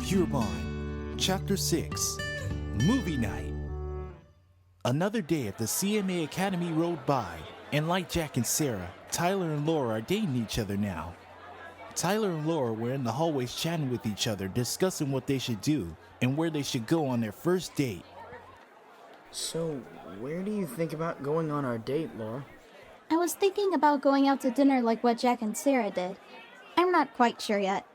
Pure Bond, Chapter 6, Movie Night. Another day at the CMA Academy rolled by, and like Jack and Sarah, Tyler and Laura are dating each other now. Tyler and Laura were in the hallways chatting with each other, discussing what they should do and where they should go on their first date. So, where do you think about going on our date, Laura? I was thinking about going out to dinner like what Jack and Sarah did. I'm not quite sure yet.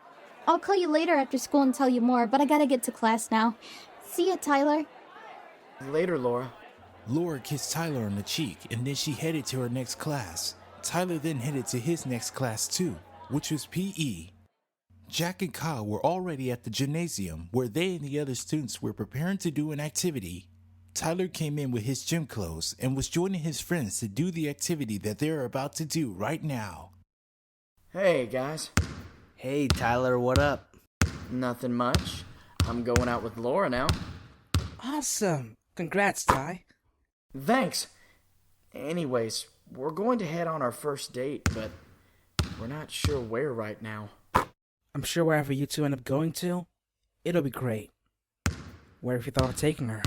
I'll call you later after school and tell you more, but I gotta get to class now. See ya, Tyler. Later, Laura. Laura kissed Tyler on the cheek, and then she headed to her next class. Tyler then headed to his next class too, which was PE. Jack and Kyle were already at the gymnasium, where they and the other students were preparing to do an activity. Tyler came in with his gym clothes and was joining his friends to do the activity that they're about to do right now. Hey, guys. Hey, Tyler, what up? Nothing much. I'm going out with Laura now. Awesome. Congrats, Ty. Thanks. Anyways, we're going to head on our first date, but we're not sure where right now. I'm sure wherever you two end up going to, it'll be great. Where have you thought of taking her?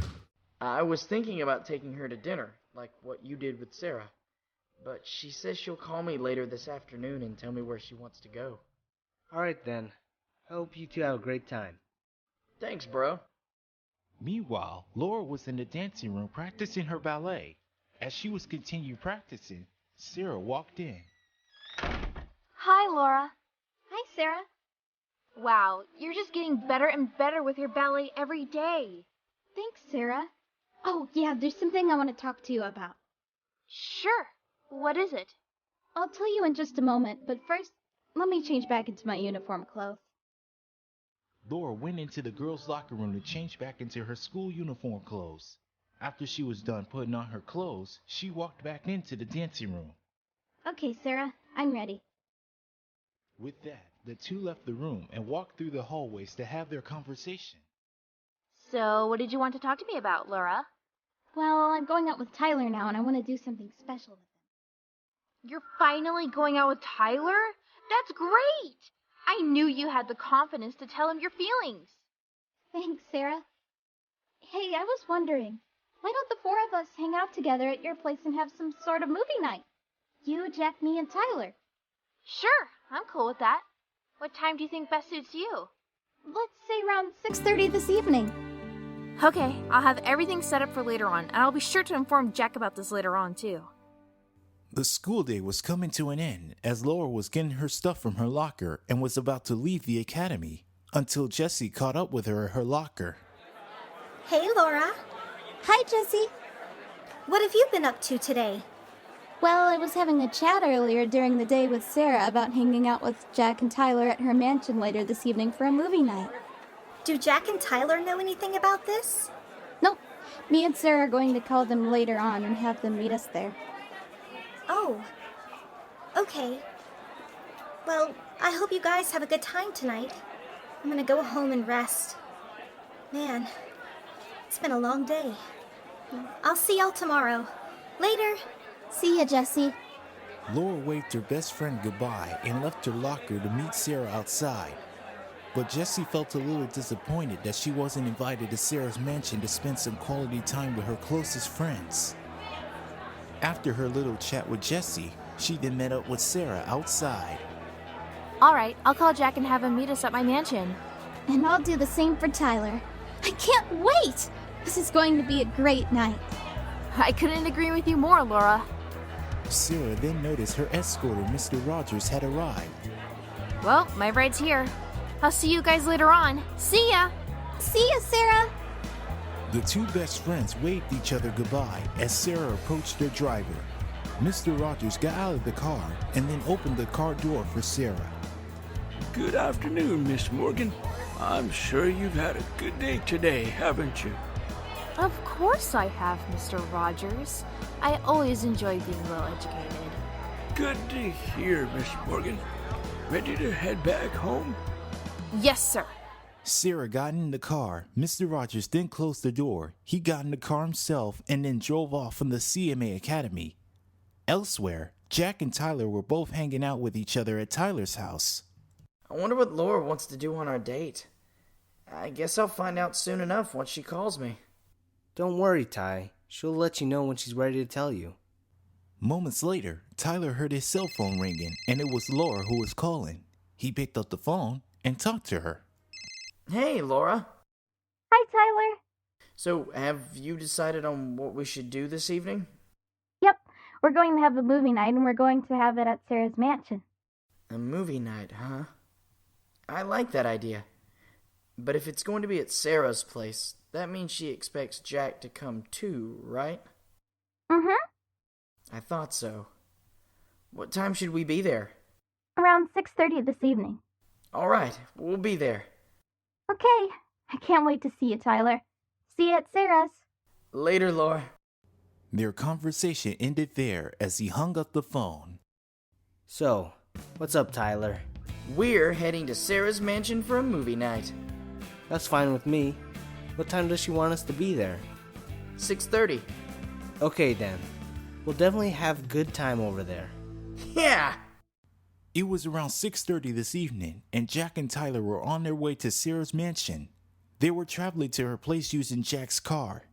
I was thinking about taking her to dinner, like what you did with Sarah. But she says she'll call me later this afternoon and tell me where she wants to go. Alright then. Hope you two have a great time. Thanks, bro. Meanwhile, Laura was in the dancing room practicing her ballet. As she was continuing practicing, Sarah walked in. Hi, Laura. Hi, Sarah. Wow, you're just getting better and better with your ballet every day. Thanks, Sarah. Oh, yeah, there's something I want to talk to you about. Sure. What is it? I'll tell you in just a moment, but first, let me change back into my uniform clothes. Laura went into the girls' locker room to change back into her school uniform clothes. After she was done putting on her clothes, she walked back into the dancing room. Okay, Sarah, I'm ready. With that, the two left the room and walked through the hallways to have their conversation. So, what did you want to talk to me about, Laura? Well, I'm going out with Tyler now, and I want to do something special with him. You're finally going out with Tyler? That's great! I knew you had the confidence to tell him your feelings. Thanks, Sarah. Hey, I was wondering, why don't the four of us hang out together at your place and have some sort of movie night? You, Jack, me, and Tyler. Sure, I'm cool with that. What time do you think best suits you? Let's say around 6:30 this evening. Okay, I'll have everything set up for later on, and I'll be sure to inform Jack about this later on, too. The school day was coming to an end as Laura was getting her stuff from her locker and was about to leave the academy until Jessie caught up with her at her locker. Hey, Laura. Hi, Jessie. What have you been up to today? Well, I was having a chat earlier during the day with Sarah about hanging out with Jack and Tyler at her mansion later this evening for a movie night. Do Jack and Tyler know anything about this? Nope. Me and Sarah are going to call them later on and have them meet us there. Oh. Okay. Well, I hope you guys have a good time tonight. I'm gonna go home and rest. Man, it's been a long day. I'll see y'all tomorrow. Later. See ya, Jessie. Laura waved her best friend goodbye and left her locker to meet Sarah outside. But Jessie felt a little disappointed that she wasn't invited to Sarah's mansion to spend some quality time with her closest friends. After her little chat with Jessie, she then met up with Sarah outside. Alright, I'll call Jack and have him meet us at my mansion. And I'll do the same for Tyler. I can't wait! This is going to be a great night. I couldn't agree with you more, Laura. Sarah then noticed her escorter, Mr. Rogers, had arrived. Well, my ride's here. I'll see you guys later on. See ya! See ya, Sarah! The two best friends waved each other goodbye as Sarah approached their driver. Mr. Rogers got out of the car and then opened the car door for Sarah. Good afternoon, Miss Morgan. I'm sure you've had a good day today, haven't you? Of course I have, Mr. Rogers. I always enjoy being well educated. Good to hear, Miss Morgan. Ready to head back home? Yes, sir. Sarah got in the car. Mr. Rogers then closed the door. He got in the car himself and then drove off from the CMA Academy. Elsewhere, Jack and Tyler were both hanging out with each other at Tyler's house. I wonder what Laura wants to do on our date. I guess I'll find out soon enough once she calls me. Don't worry, Ty. She'll let you know when she's ready to tell you. Moments later, Tyler heard his cell phone ringing, and it was Laura who was calling. He picked up the phone and talked to her. Hey, Laura. Hi, Tyler. So, have you decided on what we should do this evening? Yep, we're going to have a movie night, and we're going to have it at Sarah's mansion. A movie night, huh? I like that idea. But if it's going to be at Sarah's place, that means she expects Jack to come too, right? Mm-hmm. I thought so. What time should we be there? Around 6:30 this evening. All right, we'll be there. Okay, I can't wait to see you, Tyler. See you at Sarah's. Later, Laura. Their conversation ended there as he hung up the phone. So, what's up, Tyler? We're heading to Sarah's mansion for a movie night. That's fine with me. What time does she want us to be there? 6:30. Okay then. We'll definitely have a good time over there. Yeah! It was around 6:30 this evening, and Jack and Tyler were on their way to Sarah's mansion. They were traveling to her place using Jack's car.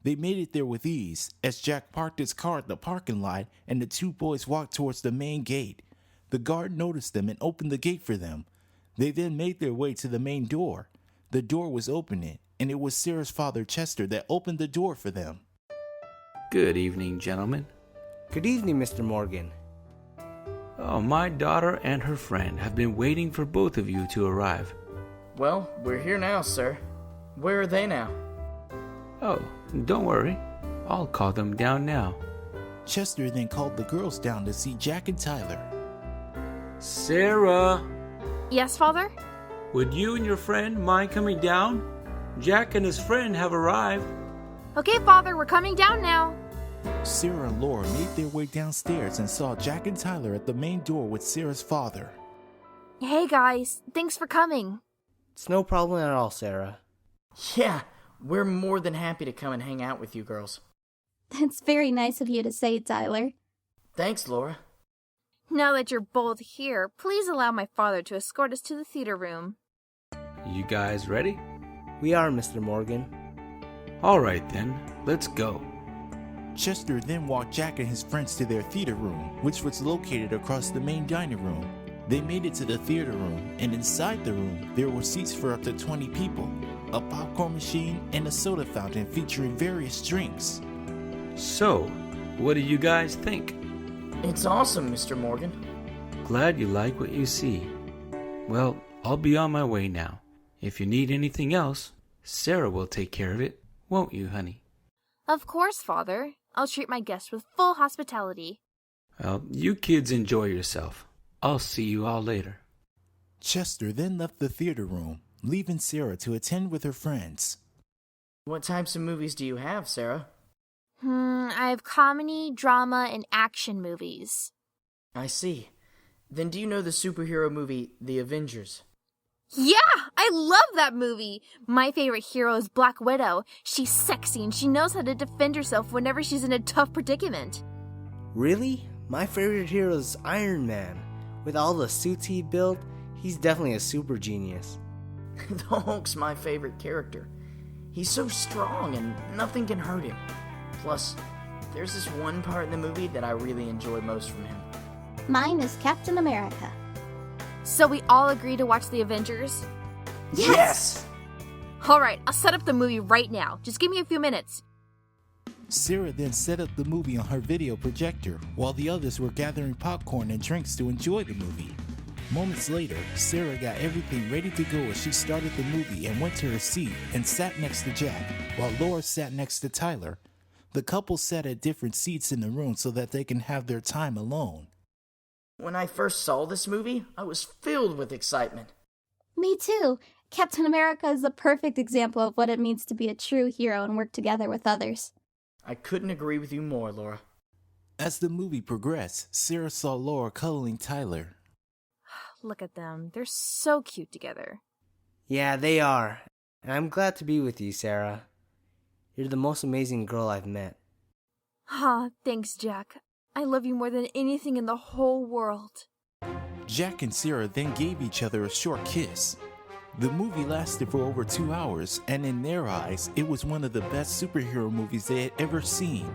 They made it there with ease, as Jack parked his car at the parking lot and the two boys walked towards the main gate. The guard noticed them and opened the gate for them. They then made their way to the main door. The door was opening, and it was Sarah's father, Chester, that opened the door for them. Good evening, gentlemen. Good evening, Mr. Morgan. Oh, my daughter and her friend have been waiting for both of you to arrive. Well, we're here now, sir. Where are they now? Oh, don't worry. I'll call them down now. Chester then called the girls down to see Jack and Tyler. Sarah, Yes, Father? would you and your friend mind coming down? Jack and his friend have arrived. Okay, Father, we're coming down now. Sarah and Laura made their way downstairs and saw Jack and Tyler at the main door with Sarah's father. Hey, guys. Thanks for coming. It's no problem at all, Sarah. Yeah, we're more than happy to come and hang out with you girls. That's very nice of you to say, Tyler. Thanks, Laura. Now that you're both here, please allow my father to escort us to the theater room. You guys ready? We are, Mr. Morgan. All right then, let's go. Chester then walked Jack and his friends to their theater room, which was located across the main dining room. They made it to the theater room, and inside the room, there were seats for up to 20 people, a popcorn machine, and a soda fountain featuring various drinks. So, what do you guys think? It's awesome, Mr. Morgan. Glad you like what you see. Well, I'll be on my way now. If you need anything else, Sarah will take care of it, won't you, honey? Of course, Father. I'll treat my guests with full hospitality. Well, you kids enjoy yourself. I'll see you all later. Chester then left the theater room, leaving Sarah to attend with her friends. What types of movies do you have, Sarah? I have comedy, drama, and action movies. I see. Then do you know the superhero movie, The Avengers? Yeah, I love that movie. My favorite hero is Black Widow. She's sexy and she knows how to defend herself whenever she's in a tough predicament. Really? My favorite hero is Iron Man. With all the suits he built, he's definitely a super genius. The Hulk's my favorite character. He's so strong and nothing can hurt him. Plus, there's this one part in the movie that I really enjoy most from him. Mine is Captain America. So we all agree to watch The Avengers? Yes! Alright, I'll set up the movie right now. Just give me a few minutes. Sarah then set up the movie on her video projector, while the others were gathering popcorn and drinks to enjoy the movie. Moments later, Sarah got everything ready to go as she started the movie and went to her seat and sat next to Jack, while Laura sat next to Tyler. The couple sat at different seats in the room so that they can have their time alone. When I first saw this movie, I was filled with excitement. Me too. Captain America is a perfect example of what it means to be a true hero and work together with others. I couldn't agree with you more, Laura. As the movie progressed, Sarah saw Laura cuddling Tyler. Look at them. They're so cute together. Yeah, they are. And I'm glad to be with you, Sarah. You're the most amazing girl I've met. Thanks, Jack. I love you more than anything in the whole world. Jack and Sarah then gave each other a short kiss. The movie lasted for over 2 hours, and in their eyes, it was one of the best superhero movies they had ever seen.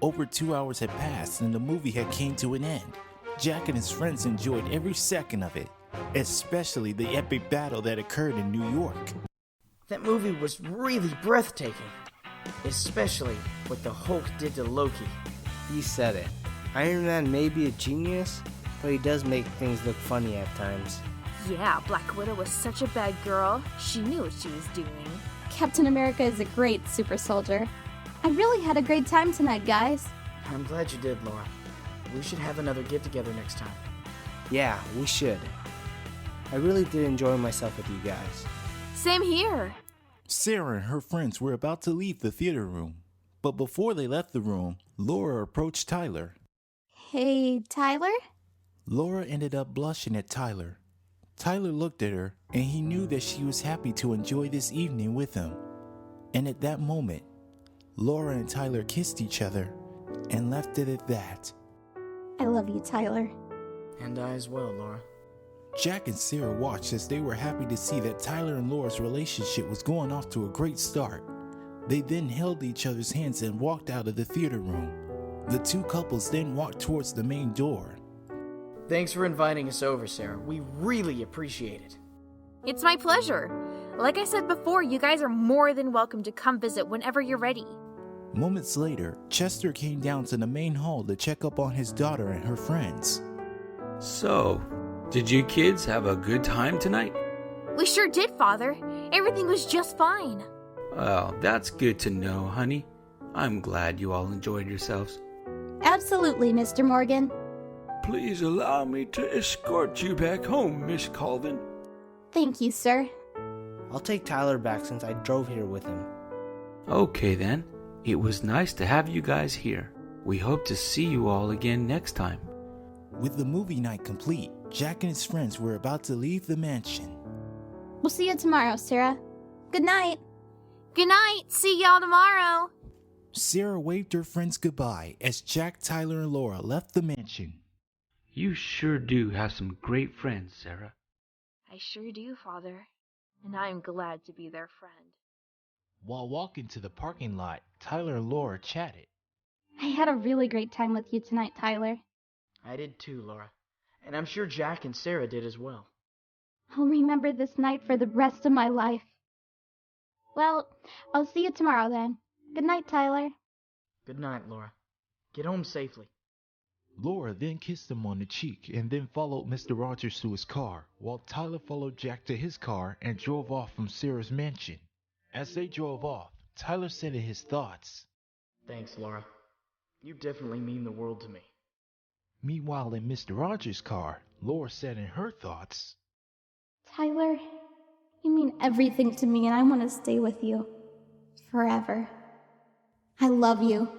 Over 2 hours had passed and the movie had came to an end. Jack and his friends enjoyed every second of it, especially the epic battle that occurred in New York. That movie was really breathtaking, especially what the Hulk did to Loki. You said it. Iron Man may be a genius, but he does make things look funny at times. Yeah, Black Widow was such a bad girl. She knew what she was doing. Captain America is a great super soldier. I really had a great time tonight, guys. I'm glad you did, Laura. We should have another get-together next time. Yeah, we should. I really did enjoy myself with you guys. Same here. Sarah and her friends were about to leave the theater room, but before they left the room, Laura approached Tyler. Hey, Tyler? Laura ended up blushing at Tyler. Tyler looked at her, and he knew that she was happy to enjoy this evening with him. And at that moment, Laura and Tyler kissed each other and left it at that. I love you, Tyler. And I as well, Laura. Jack and Sarah watched as they were happy to see that Tyler and Laura's relationship was going off to a great start. They then held each other's hands and walked out of the theater room. The two couples then walked towards the main door. Thanks for inviting us over, Sarah. We really appreciate it. It's my pleasure. Like I said before, you guys are more than welcome to come visit whenever you're ready. Moments later, Chester came down to the main hall to check up on his daughter and her friends. So, did you kids have a good time tonight? We sure did, Father. Everything was just fine. Well, that's good to know, honey. I'm glad you all enjoyed yourselves. Absolutely, Mr. Morgan. Please allow me to escort you back home, Miss Colvin. Thank you, sir. I'll take Tyler back since I drove here with him. Okay then. It was nice to have you guys here. We hope to see you all again next time. With the movie night complete, Jack and his friends were about to leave the mansion. We'll see you tomorrow, Sarah. Good night. Good night. See y'all tomorrow. Sarah waved her friends goodbye as Jack, Tyler, and Laura left the mansion. You sure do have some great friends, Sarah. I sure do, Father. And I'm glad to be their friend. While walking to the parking lot, Tyler and Laura chatted. I had a really great time with you tonight, Tyler. I did too, Laura. And I'm sure Jack and Sarah did as well. I'll remember this night for the rest of my life. Well, I'll see you tomorrow then. Good night, Tyler. Good night, Laura. Get home safely. Laura then kissed him on the cheek and then followed Mr. Rogers to his car, while Tyler followed Jack to his car and drove off from Sarah's mansion. As they drove off, Tyler said in his thoughts, Thanks, Laura. You definitely mean the world to me. Meanwhile, in Mr. Rogers' car, Laura said in her thoughts, Tyler, you mean everything to me and I want to stay with you. Forever. I love you.